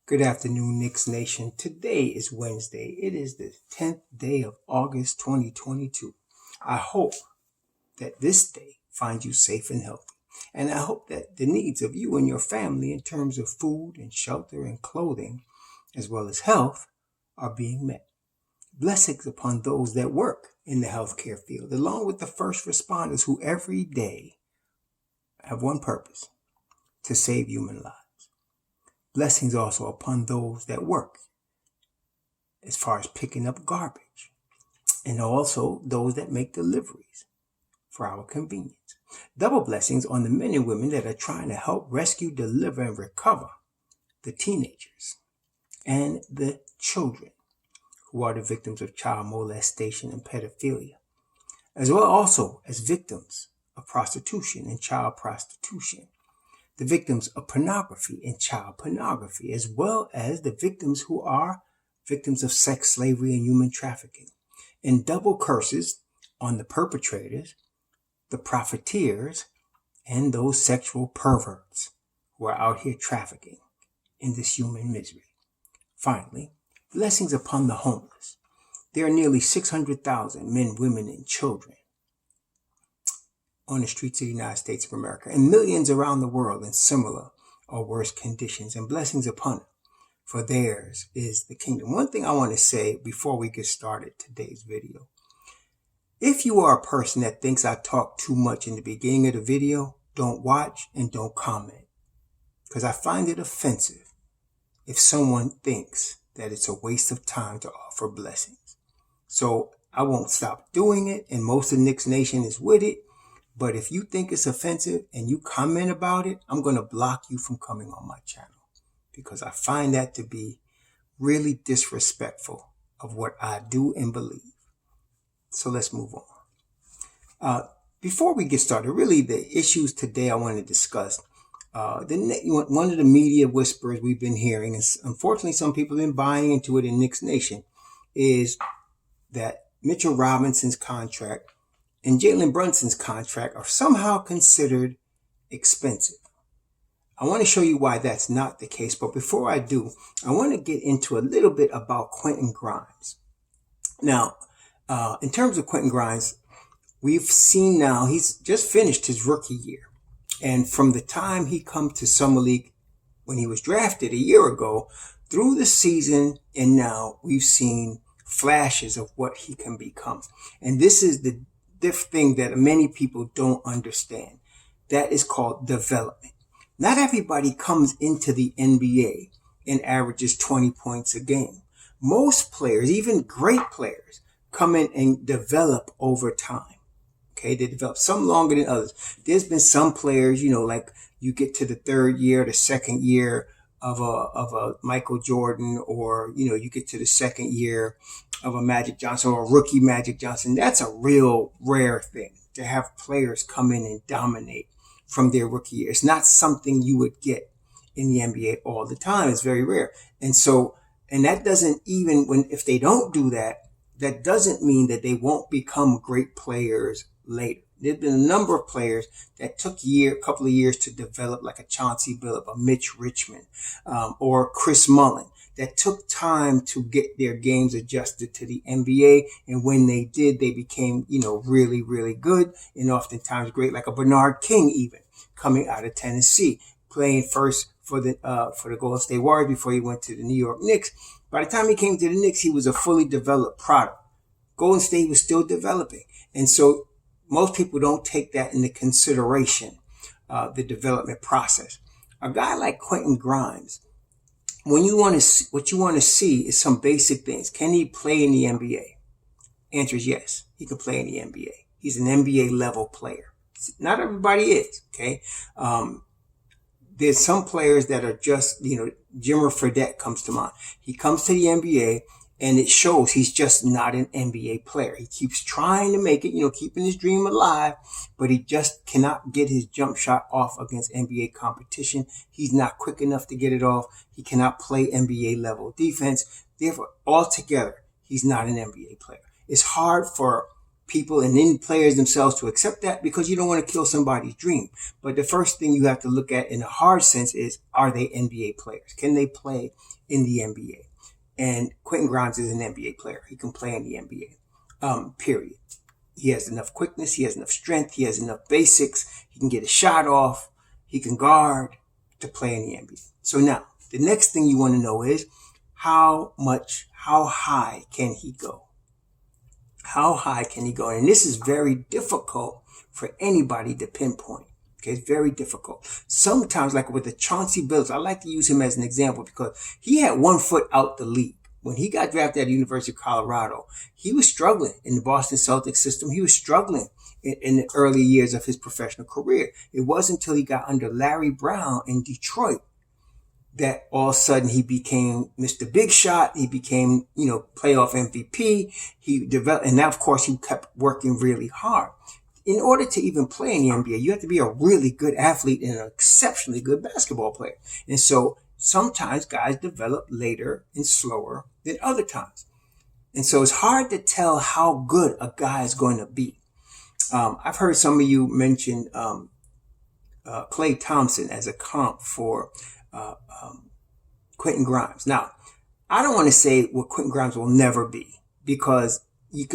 Good afternoon, Knicks Nation. Today is Wednesday. It is the 10th day of August 2022. I hope that this day finds you safe and healthy. And I hope that the needs of you and your family in terms of food and shelter and clothing, as well as health, are being met. Blessings upon those that work in the healthcare field, along with the first responders who every day have one purpose: to save human lives. Blessings also upon those that work as far as picking up garbage, and also those that make deliveries for our convenience. Double blessings on the men and women that are trying to help rescue, deliver, and recover the teenagers and the children who are the victims of child molestation and pedophilia, as well also as victims of prostitution and child prostitution, the victims of pornography and child pornography, as well as the victims who are victims of sex slavery and human trafficking. And double curses on the perpetrators, the profiteers, and those sexual perverts who are out here trafficking in this human misery. Finally, blessings upon the homeless. There are nearly 600,000 men, women, and children on the streets of the United States of America, and millions around the world in similar or worse conditions, and blessings upon them, for theirs is the kingdom. One thing I want to say before we get started today's video: if you are a person that thinks I talk too much in the beginning of the video, don't watch and don't comment, because I find it offensive if someone thinks that it's a waste of time to offer blessings. So I won't stop doing it, and most of Knicks Nation is with it. But if you think it's offensive and you comment about it, I'm going to block you from coming on my channel, because I find that to be really disrespectful of what I do and believe. So let's move on. Before we get started, really the issues today I want to discuss, one of the media whispers we've been hearing, and unfortunately some people have been buying into it in Knicks Nation, is that Mitchell Robinson's contract and Jalen Brunson's contract are somehow considered expensive. I want to show you why that's not the case. But before I do, I want to get into a little bit about Quentin Grimes. Now, in terms of Quentin Grimes, we've seen now he's just finished his rookie year. And from the time he come to Summer League when he was drafted a year ago, through the season and now, we've seen flashes of what he can become. And this is the thing that many people don't understand. That is called development. Not everybody comes into the NBA and averages 20 points a game. Most players, even great players, come in and develop over time. Okay, they develop some longer than others. There's been some players, like you get to the third year, the second year of a Michael Jordan, or you get to the second year of a Magic Johnson or a rookie Magic Johnson. That's a real rare thing, to have players come in and dominate from their rookie year. It's not something you would get in the NBA all the time. It's very rare. And that doesn't even, if they don't do that, that doesn't mean that they won't become great players later. There's been a number of players that took a couple of years to develop, like a Chauncey Billups, a Mitch Richmond, or Chris Mullin, that took time to get their games adjusted to the NBA. And when they did, they became, really, really good, and oftentimes great, like a Bernard King, even coming out of Tennessee, playing first for the Golden State Warriors before he went to the New York Knicks. By the time he came to the Knicks, he was a fully developed product. Golden State was still developing. And so most people don't take that into consideration, the development process. A guy like Quentin Grimes, what you want to see is some basic things. Can he play in the NBA? Answer is yes. He can play in the NBA. He's an NBA level player. Not everybody is, okay? There's some players that are just, Jimmer Fredette comes to mind. He comes to the NBA, and it shows he's just not an NBA player. He keeps trying to make it, keeping his dream alive, but he just cannot get his jump shot off against NBA competition. He's not quick enough to get it off. He cannot play NBA level defense. Therefore, altogether, he's not an NBA player. It's hard for people and then players themselves to accept that because you don't want to kill somebody's dream. But the first thing you have to look at in a hard sense is, are they NBA players? Can they play in the NBA? And Quentin Grimes is an NBA player. He can play in the NBA, period. He has enough quickness. He has enough strength. He has enough basics. He can get a shot off. He can guard to play in the NBA. So now the next thing you want to know is how high can he go? How high can he go? And this is very difficult for anybody to pinpoint. Okay, it's very difficult. Sometimes, like with the Chauncey Billups, I like to use him as an example because he had 1 foot out the league. When he got drafted at the University of Colorado, he was struggling in the Boston Celtics system. He was struggling in the early years of his professional career. It wasn't until he got under Larry Brown in Detroit that all of a sudden he became Mr. Big Shot. He became, playoff MVP. He developed, and now of course he kept working really hard. In order to even play in the NBA, you have to be a really good athlete and an exceptionally good basketball player. And so sometimes guys develop later and slower than other times. And so it's hard to tell how good a guy is going to be. I've heard some of you mention Klay Thompson as a comp for Quentin Grimes. Now, I don't want to say what Quentin Grimes will never be because you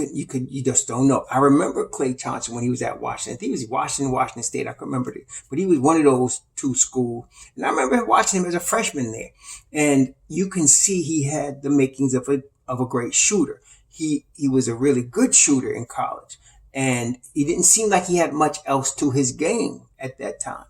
just don't know. I remember Klay Thompson when he was at Washington. I think he was Washington State. I can't remember it, but he was one of those two schools. And I remember watching him as a freshman there. And you can see he had the makings of a great shooter. He was a really good shooter in college. And he didn't seem like he had much else to his game at that time.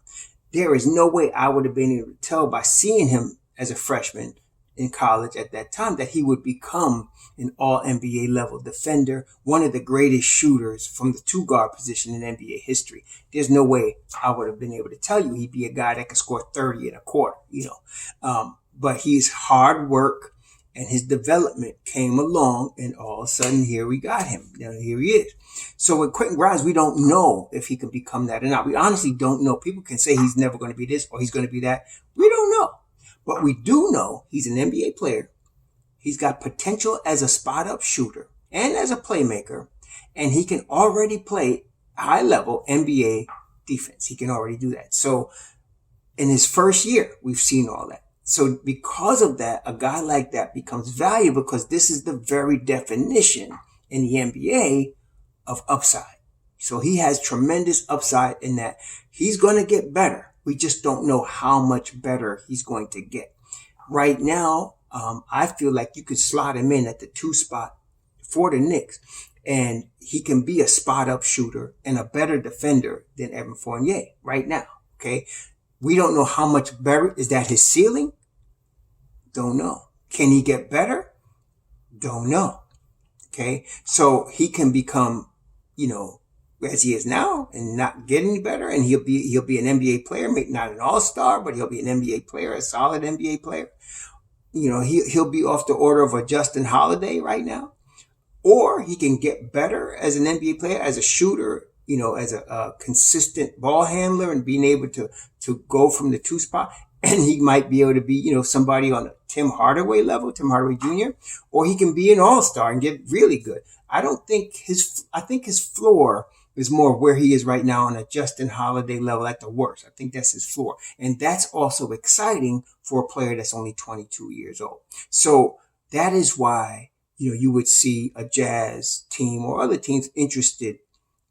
There is no way I would have been able to tell by seeing him as a freshman in college at that time that he would become an all NBA level defender, one of the greatest shooters from the two guard position in NBA history. There's no way I would have been able to tell you he'd be a guy that could score 30 in a quarter, but he's hard work and his development came along and all of a sudden here we got him. Now here he is. So with Quentin Grimes, we don't know if he can become that or not. We honestly don't know. People can say he's never going to be this or he's going to be that. We don't know. But we do know he's an NBA player. He's got potential as a spot-up shooter and as a playmaker. And he can already play high-level NBA defense. He can already do that. So in his first year, we've seen all that. So because of that, a guy like that becomes valuable because this is the very definition in the NBA of upside. So he has tremendous upside in that he's going to get better. We just don't know how much better he's going to get. Right now, I feel like you could slot him in at the 2 spot for the Knicks, and he can be a spot-up shooter and a better defender than Evan Fournier right now, okay? We don't know how much better. Is that his ceiling? Don't know. Can he get better? Don't know, okay? So he can become, as he is now and not get any better. And he'll be an NBA player, maybe not an all-star, but he'll be an NBA player, a solid NBA player. He'll be off the order of a Justin Holiday right now, or he can get better as an NBA player, as a shooter, as a consistent ball handler and being able to go from the 2 spot. And he might be able to be, somebody on a Tim Hardaway level, Tim Hardaway Jr., or he can be an all-star and get really good. I think his floor is more where he is right now on a Justin Holiday level at the worst. I think that's his floor. And that's also exciting for a player that's only 22 years old. So that is why, you would see a Jazz team or other teams interested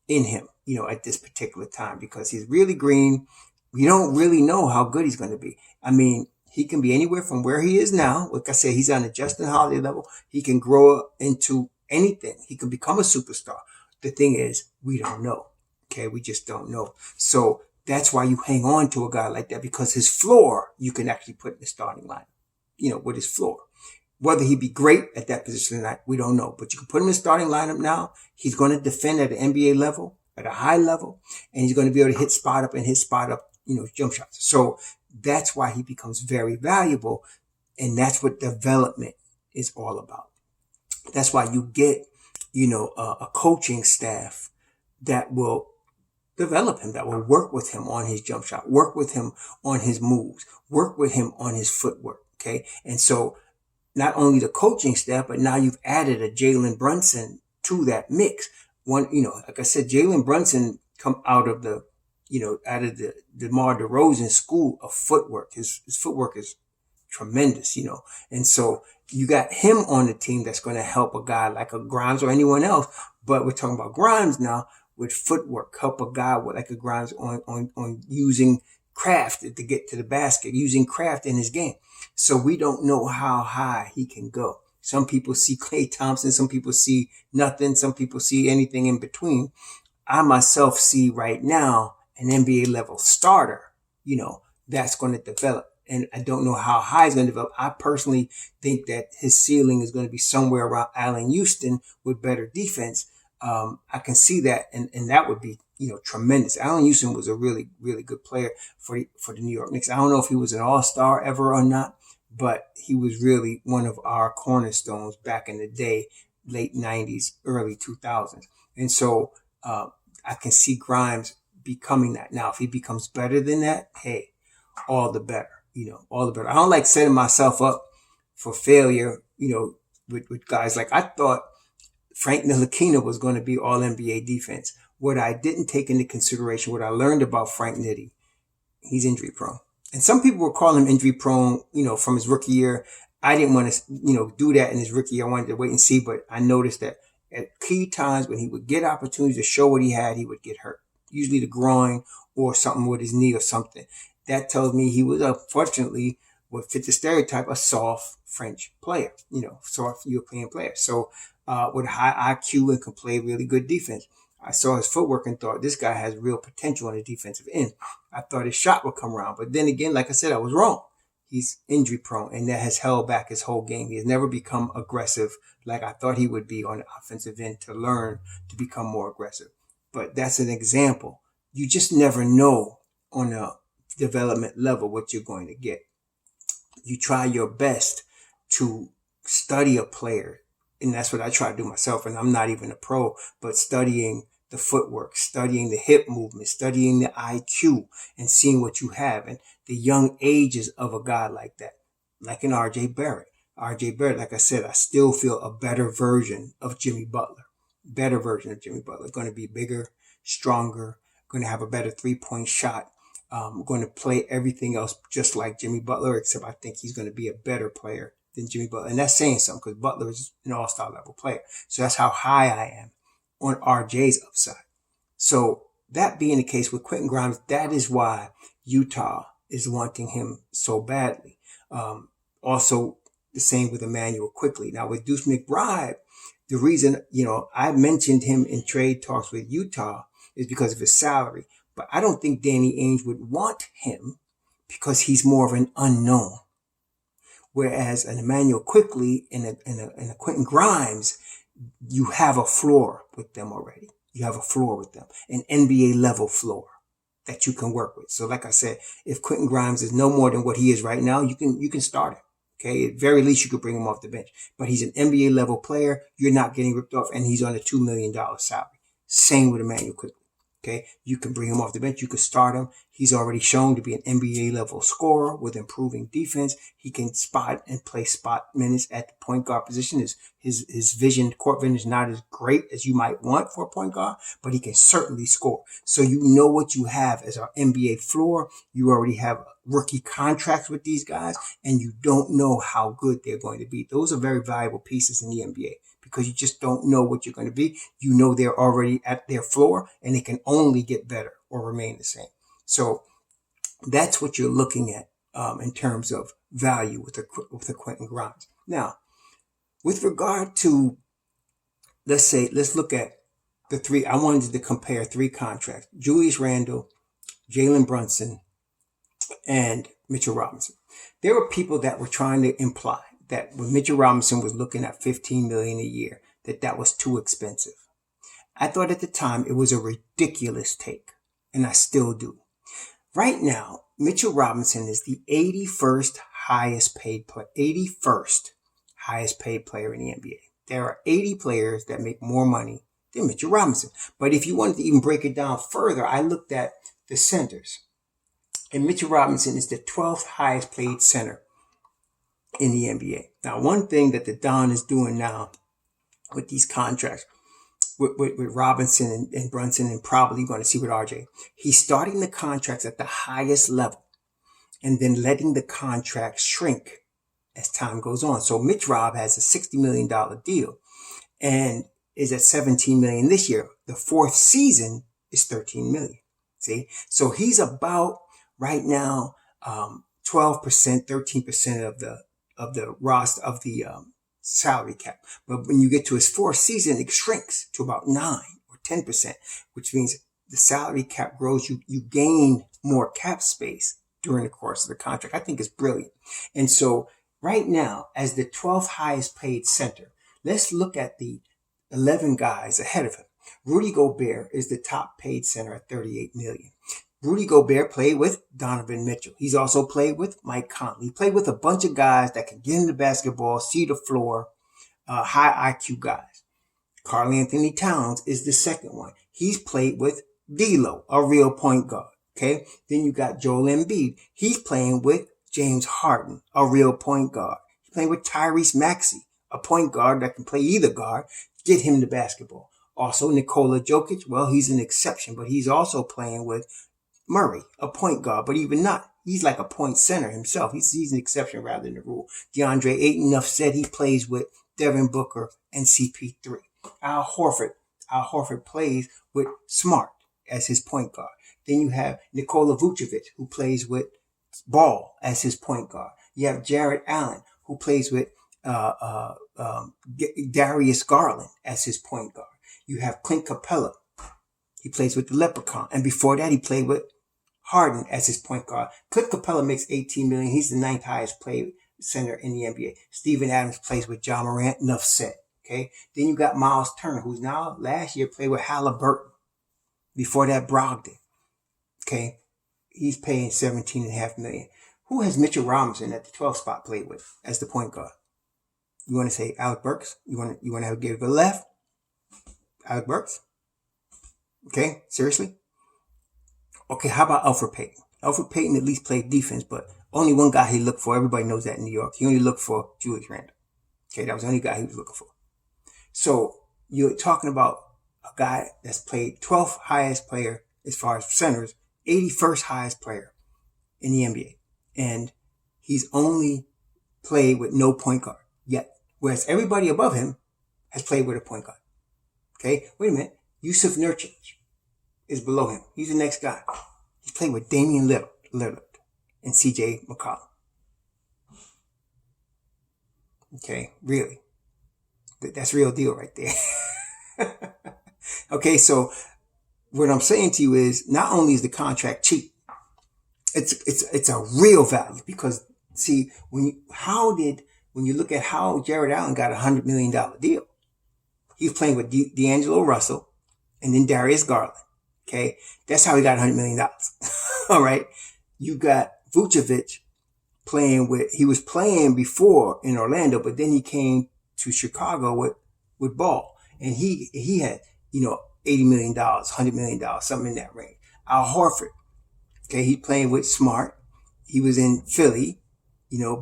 in him, at this particular time because he's really green. We don't really know how good he's going to be. I mean, he can be anywhere from where he is now. Like I said, he's on a Justin Holiday level. He can grow into anything. He can become a superstar. The thing is, we don't know. Okay, we just don't know. So that's why you hang on to a guy like that because his floor, you can actually put in the starting lineup, with his floor. Whether he'd be great at that position or not, we don't know. But you can put him in the starting lineup now. He's going to defend at an NBA level, at a high level, and he's going to be able to hit spot up jump shots. So that's why he becomes very valuable. And that's what development is all about. That's why you get, a coaching staff that will develop him, that will work with him on his jump shot, work with him on his moves, work with him on his footwork. Okay. And so not only the coaching staff, but now you've added a Jalen Brunson to that mix. one, like I said, Jalen Brunson come out of the DeMar DeRozan school of footwork. His footwork is tremendous. And so you got him on the team that's going to help a guy like a Grimes or anyone else. But we're talking about Grimes now with footwork, help a guy with like a Grimes on using craft to get to the basket, using craft in his game. So we don't know how high he can go. Some people see Klay Thompson, some people see nothing, some people see anything in between. I myself see right now an NBA level starter, that's going to develop. And I don't know how high he's going to develop. I personally think that his ceiling is going to be somewhere around Allen Houston with better defense. I can see that, and that would be, tremendous. Allen Houston was a really, really good player for the New York Knicks. I don't know if he was an all-star ever or not, but he was really one of our cornerstones back in the day, late 90s, early 2000s. And so I can see Grimes becoming that. Now, if he becomes better than that, hey, all the better. All the better. I don't like setting myself up for failure, with guys like I thought Frank Ntilikina was going to be all NBA defense. What I didn't take into consideration, what I learned about Frank Nitty, he's injury prone. And some people were calling him injury prone, from his rookie year. I didn't want to, do that in his rookie year. I wanted to wait and see, but I noticed that at key times when he would get opportunities to show what he had, he would get hurt. Usually the groin or something with his knee or something. That tells me he was, unfortunately, what fit the stereotype, a soft French player, soft European player. So with high IQ and can play really good defense. I saw his footwork and thought this guy has real potential on the defensive end. I thought his shot would come around. But then again, like I said, I was wrong. He's injury prone, and that has held back his whole game. He has never become aggressive like I thought he would be on the offensive end to learn to become more aggressive. But that's an example. You just never know on a development level what you're going to get. You try your best to study a player, and that's what I try to do myself. And I'm not even a pro, but studying the footwork, studying the hip movement, studying the IQ, and seeing what you have and the young ages of a guy like that, like an RJ Barrett. RJ Barrett, like I said, I still feel a better version of Jimmy Butler. Going to be bigger, stronger, going to have a better three-point shot. Going to play everything else just like Jimmy Butler, except I think he's going to be a better player than Jimmy Butler. And that's saying something because Butler is an all-star level player. So that's how high I am on RJ's upside. So that being the case with Quentin Grimes, that is why Utah is wanting him so badly. Also, the same with Emmanuel Quickley. Now with Deuce McBride, the reason, I mentioned him in trade talks with Utah is because of his salary. But I don't think Danny Ainge would want him because he's more of an unknown. Whereas an Emmanuel Quickley and a Quentin Grimes, you have a floor with them already. You have a floor with them, an NBA level floor that you can work with. So like I said, if Quentin Grimes is no more than what he is right now, you can start him. Okay. At very least, you could bring him off the bench, but he's an NBA level player. You're not getting ripped off, and he's on a $2 million salary. Same with Emmanuel Quickley. Okay, you can bring him off the bench. You can start him. He's already shown to be an NBA level scorer with improving defense. He can spot and play spot minutes at the point guard position. His vision, court vision is not as great as you might want for a point guard, but he can certainly score. So you know what you have as our NBA floor. You already have rookie contracts with these guys, and you don't know how good they're going to be. Those are very valuable pieces in the NBA. Because you just don't know what you're going to be. You know they're already at their floor and they can only get better or remain the same. So that's what you're looking at in terms of value with the Quentin Grimes. Now, with regard to, let's look at the three. I wanted to compare three contracts: Julius Randle, Jalen Brunson, and Mitchell Robinson. There were people that were trying to imply that when Mitchell Robinson was looking at $15 million a year, that was too expensive. I thought at the time it was a ridiculous take, and I still do. Right now, Mitchell Robinson is the 81st highest paid player in the NBA. There are 80 players that make more money than Mitchell Robinson. But if you wanted to even break it down further, I looked at the centers, and Mitchell Robinson is the 12th highest paid center in the NBA. Now, one thing that the Don is doing now with these contracts, with Robinson and Brunson, and probably going to see with RJ. He's starting the contracts at the highest level and then letting the contract shrink as time goes on. So Mitch Rob has a $60 million deal and is at $17 million this year. The fourth season is $13 million. See, so he's about right now 12%, 13% of the roster of the salary cap. But when you get to his fourth season, it shrinks to about 9 or 10%, which means the salary cap grows. You gain more cap space during the course of the contract. I think it's brilliant. And so right now, as the 12th highest paid center, let's look at the 11 guys ahead of him. Rudy Gobert is the top paid center at $38 million. Rudy Gobert played with Donovan Mitchell. He's also played with Mike Conley. He played with a bunch of guys that can get in the basketball, see the floor, high IQ guys. Karl Anthony Towns is the second one. He's played with D'Lo, a real point guard. Okay. Then you got Joel Embiid. He's playing with James Harden, a real point guard. He's playing with Tyrese Maxey, a point guard that can play either guard, get him the basketball. Also, Nikola Jokic, well, he's an exception, but he's also playing with Murray, a point guard, but even not. He's like a point center himself. He's an exception rather than the rule. DeAndre Ayton, enough said, he plays with Devin Booker and CP3. Al Horford plays with Smart as his point guard. Then you have Nikola Vucevic, who plays with Ball as his point guard. You have Jarrett Allen, who plays with Darius Garland as his point guard. You have Clint Capella. He plays with the Leprechaun. And before that, he played with Harden as his point guard. Clint Capella makes $18 million. He's the 9th highest paid center in the NBA. Steven Adams plays with John Morant. Enough said. Okay. Then you got Miles Turner, who's now last year played with Halliburton. Before that, Brogdon. Okay. He's paying $17.5 million. Who has Mitchell Robinson at the 12th spot played with as the point guard? You want to say Alec Burks? You want to give it a left? Alec Burks? Okay, seriously? Okay, how about Elfrid Payton? Elfrid Payton at least played defense, but only one guy he looked for. Everybody knows that in New York. He only looked for Julius Randle. Okay, that was the only guy he was looking for. So you're talking about a guy that's played 12th highest player as far as centers, 81st highest player in the NBA. And he's only played with no point guard yet. Whereas everybody above him has played with a point guard. Okay, wait a minute. Yusuf Nurkic is below him. He's the next guy. He's playing with Damian Lillard and CJ McCollum. Okay, really. That's real deal right there. Okay, so what I'm saying to you is not only is the contract cheap, it's a real value because see, when you look at how Jared Allen got $100 million deal, he was playing with D'Angelo Russell and then Darius Garland. Okay. That's how he got $100 million. All right. You got Vucevic he was playing before in Orlando, but then he came to Chicago with Ball and he had, $80 million, $100 million, something in that range. Al Horford. Okay. He playing with Smart. He was in Philly,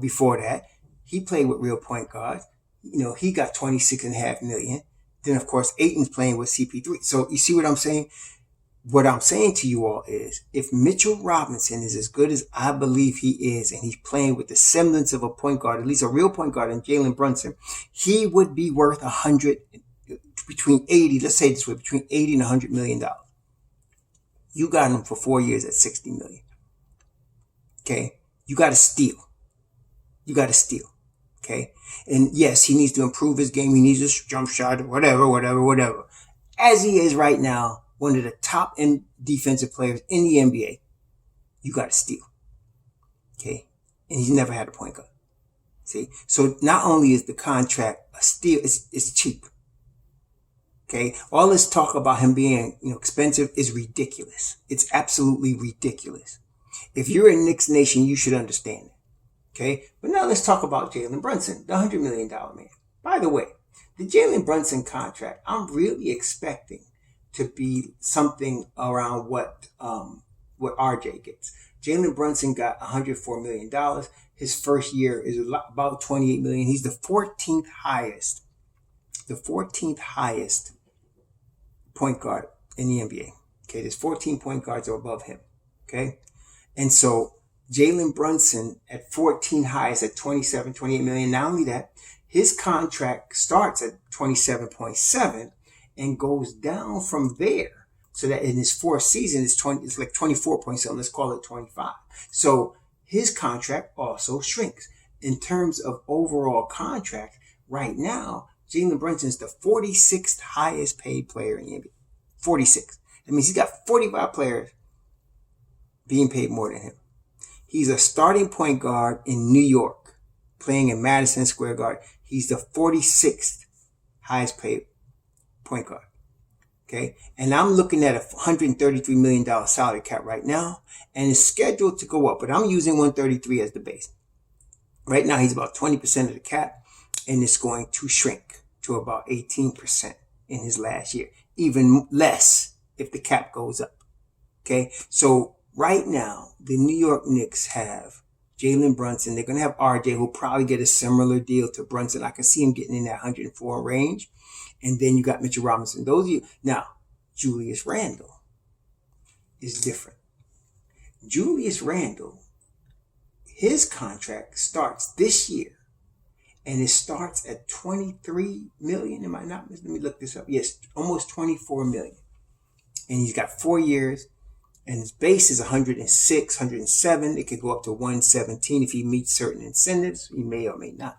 before that. He played with real point guards. He got $26.5 million. Then, of course, Ayton's playing with CP3. So you see what I'm saying? What I'm saying to you all is if Mitchell Robinson is as good as I believe he is, and he's playing with the semblance of a point guard, at least a real point guard in Jalen Brunson, he would be worth between 80 and $100 million. You got him for 4 years at $60 million. Okay. You got to steal. Okay. And yes, he needs to improve his game. He needs a jump shot, whatever. As he is right now, one of the top end defensive players in the NBA, you got to steal. Okay. And he's never had a point guard. See? So not only is the contract a steal, it's cheap. Okay. All this talk about him being, expensive is ridiculous. It's absolutely ridiculous. If you're in Knicks Nation, you should understand it. Okay. But now let's talk about Jalen Brunson, the $100 million man. By the way, the Jalen Brunson contract, I'm really expecting to be something around what RJ gets. Jalen Brunson got $104 million. His first year is about $28 million. He's the 14th highest point guard in the NBA. Okay, there's 14 point guards above him. Okay, and so Jalen Brunson at 14 highs at 27, 28 million. Not only that, his contract starts at 27.7 and goes down from there. So that in his fourth season, it's like 24 point something. Let's call it 25. So his contract also shrinks. In terms of overall contract, right now, Jalen Brunson is the 46th highest paid player in the NBA. 46. That means he's got 45 players being paid more than him. He's a starting point guard in New York, playing in Madison Square Garden. He's the 46th highest paid point guard. Okay, and I'm looking at a $133 million salary cap right now, and it's scheduled to go up, but I'm using 133 as the base. Right now, he's about 20% of the cap, and it's going to shrink to about 18% in his last year, even less if the cap goes up. Okay, so right now, the New York Knicks have Jalen Brunson. They're going to have RJ, who'll probably get a similar deal to Brunson. I can see him getting in that 104 range. And then you got Mitchell Robinson. Those of you now, Julius Randle is different. Julius Randle, his contract starts this year, and it starts at 23 million. Am I not? Let me look this up. Yes, almost 24 million. And he's got 4 years, and his base is 106, 107. It could go up to 117 if he meets certain incentives. He may or may not.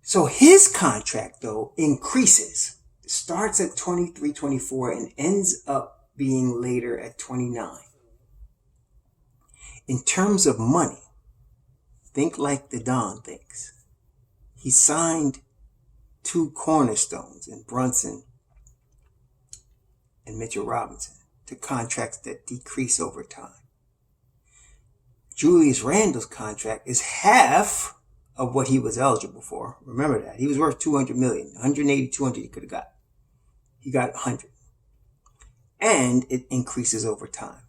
So his contract, though, increases. It starts at 23, 24, and ends up being later at 29. In terms of money, think like the Don thinks. He signed 2 cornerstones in Brunson and Mitchell Robinson to contracts that decrease over time. Julius Randle's contract is half of what he was eligible for. Remember that. He was worth 200 million. 180, 200 he could have got. He got 100. And it increases over time.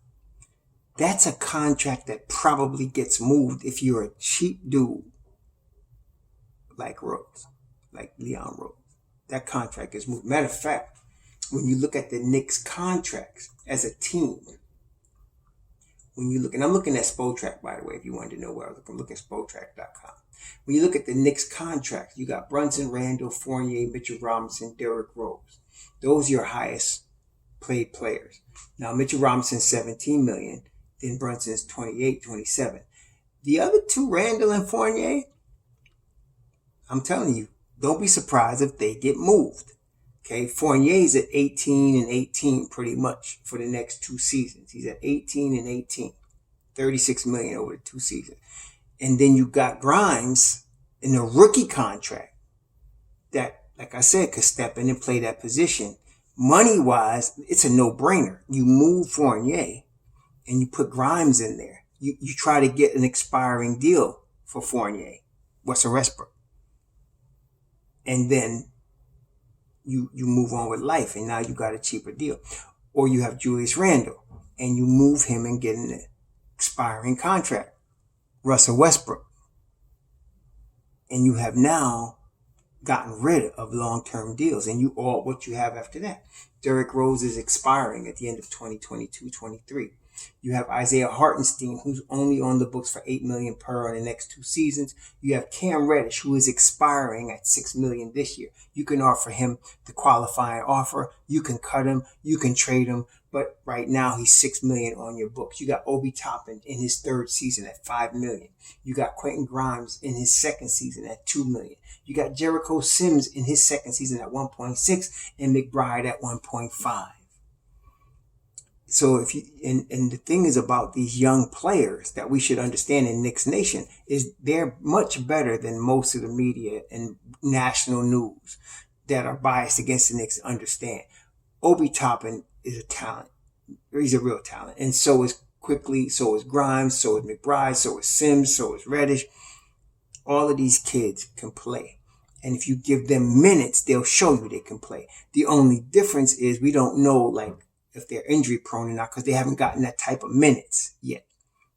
That's a contract that probably gets moved if you're a cheap dude like Rose, like Leon Rose. That contract is moved. Matter of fact, when you look at the Knicks contracts as a team, when you look, and I'm looking at Spotrac, by the way, if you wanted to know where I look at Spotrac.com. When you look at the Knicks contracts, you got Brunson, Randle, Fournier, Mitchell Robinson, Derrick Rose. Those are your highest paid players. Now, Mitchell Robinson's 17 million, then Brunson's 28, 27. The other two, Randle and Fournier, I'm telling you, don't be surprised if they get moved. Okay, Fournier's at 18 and 18 pretty much for the next 2 seasons. He's at 18 and 18, 36 million over the 2 seasons. And then you got Grimes in a rookie contract that, like I said, could step in and play that position. Money-wise, it's a no-brainer. You move Fournier and you put Grimes in there. You try to get an expiring deal for Fournier, Russell Westbrook. And then you move on with life, and now you got a cheaper deal. Or you have Julius Randle, and you move him and get an expiring contract, Russell Westbrook. And you have now gotten rid of long-term deals, and what you have after that. Derrick Rose is expiring at the end of 2022-23. You have Isaiah Hartenstein, who's only on the books for $8 million per on the next 2 seasons. You have Cam Reddish, who is expiring at $6 million this year. You can offer him the qualifying offer. You can cut him. You can trade him. But right now, he's $6 million on your books. You got Obi Toppin in his 3rd season at $5 million. You got Quentin Grimes in his 2nd season at $2 million. You got Jericho Sims in his 2nd season at 1.6 and McBride at 1.5. So and the thing is about these young players that we should understand in Knicks Nation is they're much better than most of the media and national news that are biased against the Knicks understand. Obi Toppin is a talent. He's a real talent. And so is Quickly, so is Grimes, so is McBride, so is Sims, so is Reddish. All of these kids can play. And if you give them minutes, they'll show you they can play. The only difference is we don't know, like, if they're injury prone or not, because they haven't gotten that type of minutes yet.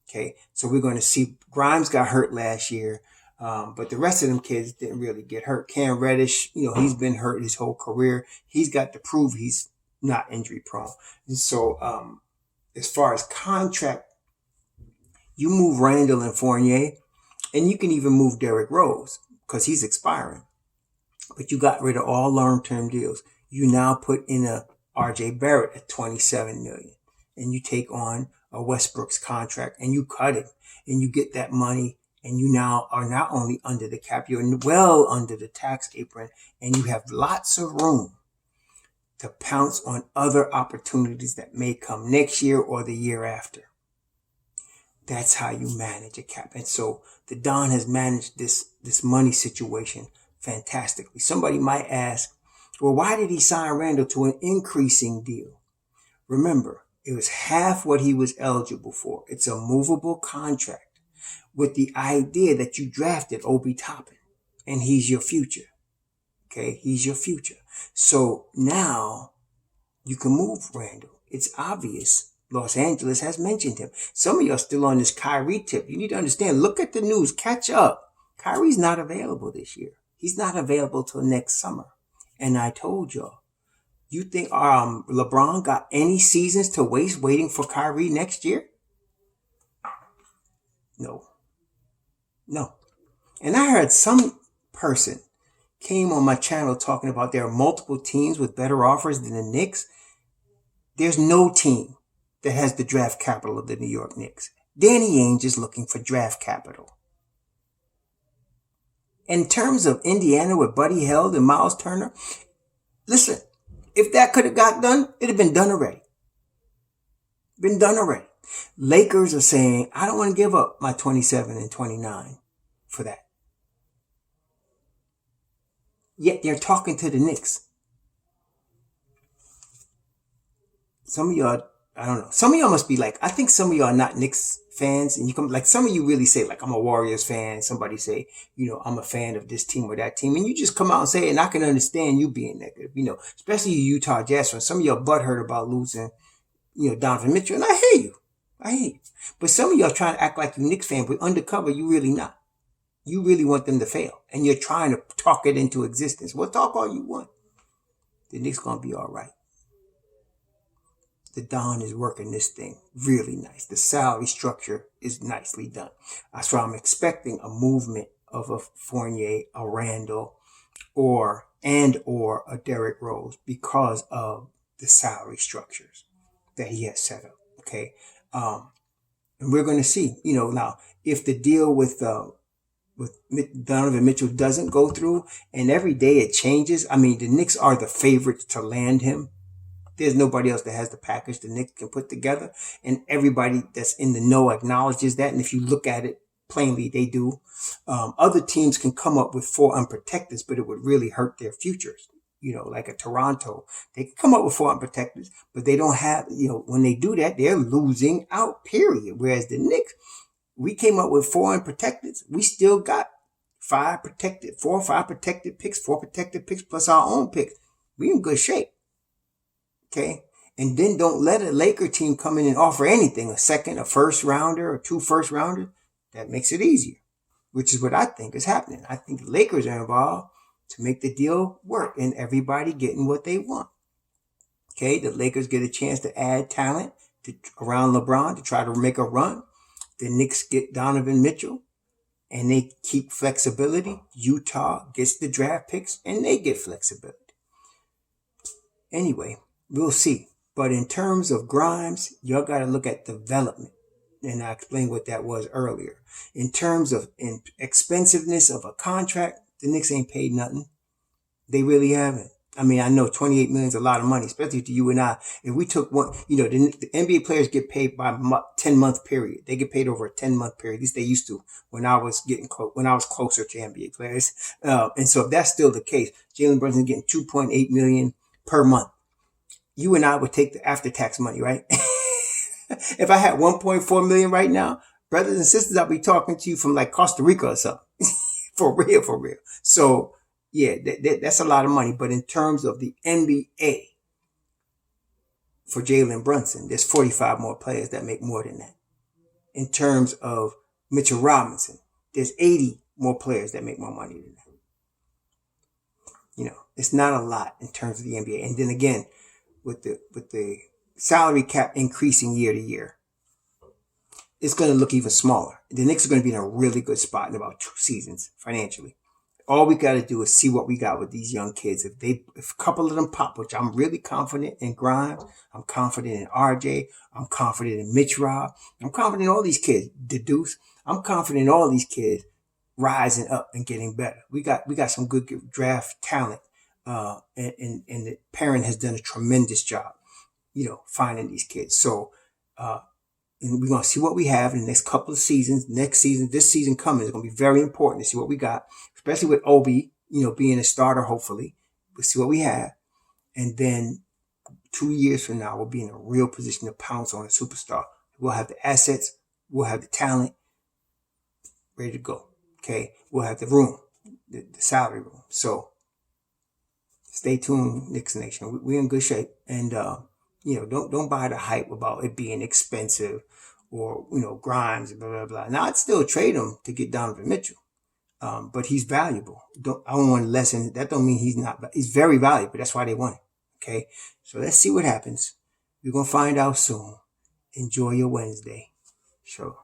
Okay, so we're going to see. Grimes got hurt last year, but the rest of them kids didn't really get hurt. Cam Reddish, he's been hurt his whole career. He's got to prove he's not injury prone. And so, as far as contract, you move Randall and Fournier, and you can even move Derrick Rose because he's expiring. But you got rid of all long-term deals. You now put in a R.J. Barrett at $27 million, and you take on a Westbrook's contract, and you cut it, and you get that money, and you now are not only under the cap, you're well under the tax apron, and you have lots of room to pounce on other opportunities that may come next year or the year after. That's how you manage a cap. And so the Don has managed this money situation fantastically. Somebody might ask, well, why did he sign Randall to an increasing deal? Remember, it was half what he was eligible for. It's a movable contract with the idea that you drafted Obi Toppin and he's your future. Okay, he's your future. So now you can move Randall. It's obvious. Los Angeles has mentioned him. Some of y'all still on this Kyrie tip. You need to understand. Look at the news. Catch up. Kyrie's not available this year. He's not available till next summer. And I told y'all, you think LeBron got any seasons to waste waiting for Kyrie next year? No. And I heard some person came on my channel talking about there are multiple teams with better offers than the Knicks. There's no team that has the draft capital of the New York Knicks. Danny Ainge is looking for draft capital. In terms of Indiana with Buddy Hield and Miles Turner, listen, if that could have got done, it'd have been done already. Lakers are saying, I don't want to give up my 27 and 29 for that. Yet they're talking to the Knicks. Some of y'all, I don't know. Some of y'all must be like, I think some of y'all are not Knicks fans. And you come, like some of you really say, like, I'm a Warriors fan. Somebody say, I'm a fan of this team or that team. And you just come out and say it. And I can understand you being negative, especially you Utah Jazz fans. Some of y'all butthurt about losing, Donovan Mitchell. And I hear you. But some of y'all trying to act like you Knicks fan, but undercover, you really not. You really want them to fail. And you're trying to talk it into existence. Well, talk all you want. The Knicks going to be all right. The Don is working this thing really nice. The salary structure is nicely done. So I'm expecting a movement of a Fournier, a Randall, or a Derrick Rose because of the salary structures that he has set up. Okay. And we're going to see, now if the deal with Donovan Mitchell doesn't go through and every day it changes. I mean, the Knicks are the favorites to land him. There's nobody else that has the package the Knicks can put together. And everybody that's in the know acknowledges that. And if you look at it plainly, they do. Other teams can come up with 4 unprotecteds, but it would really hurt their futures. Like a Toronto, they can come up with 4 unprotecteds, but they don't have, when they do that, they're losing out, period. Whereas the Knicks, we came up with 4 unprotecteds. We still got 4 or 5 protected picks, 4 protected picks plus our own picks. We in good shape. Okay. And then don't let a Laker team come in and offer anything, a second, a first rounder, or 2 first rounders. That makes it easier, which is what I think is happening. I think the Lakers are involved to make the deal work and everybody getting what they want. Okay. The Lakers get a chance to add talent around LeBron to try to make a run. The Knicks get Donovan Mitchell and they keep flexibility. Utah gets the draft picks and they get flexibility. Anyway, we'll see. But in terms of Grimes, y'all got to look at development. And I explained what that was earlier. In terms of expensiveness of a contract, the Knicks ain't paid nothing. They really haven't. I mean, I know 28 million is a lot of money, especially to you and I. If we took one, the NBA players get paid by 10-month period. They get paid over a 10-month period. At least they used to when I was closer to NBA players. And so if that's still the case, Jalen Brunson's getting 2.8 million per month. You and I would take the after-tax money, right? If I had 1.4 million right now, brothers and sisters, I'll be talking to you from like Costa Rica or something. For real. So, yeah, that's a lot of money. But in terms of the NBA, for Jalen Brunson, there's 45 more players that make more than that. In terms of Mitchell Robinson, there's 80 more players that make more money than that. It's not a lot in terms of the NBA. And then again, the salary cap increasing year to year, it's going to look even smaller. The Knicks are going to be in a really good spot in about 2 seasons financially. All we got to do is see what we got with these young kids. If a couple of them pop, which I'm really confident in Grimes, I'm confident in RJ, I'm confident in Mitch Rob, I'm confident in all these kids, the Deuce, I'm confident in all these kids rising up and getting better. We got some good draft talent, and the parent has done a tremendous job, finding these kids. So, and we're going to see what we have in the next couple of seasons. Next season, this season coming is going to be very important to see what we got, especially with Obi, being a starter, hopefully. We'll see what we have. And then 2 years from now, we'll be in a real position to pounce on a superstar. We'll have the assets. We'll have the talent ready to go. Okay. We'll have the room, the salary room. So stay tuned, Knicks Nation. We're in good shape. And, don't buy the hype about it being expensive or, Grimes, blah, blah, blah. Now, I'd still trade him to get Donovan Mitchell. But he's valuable. I don't want to lessen. That don't mean he's not. He's very valuable. That's why they want him. Okay. So let's see what happens. We're going to find out soon. Enjoy your Wednesday. Sure.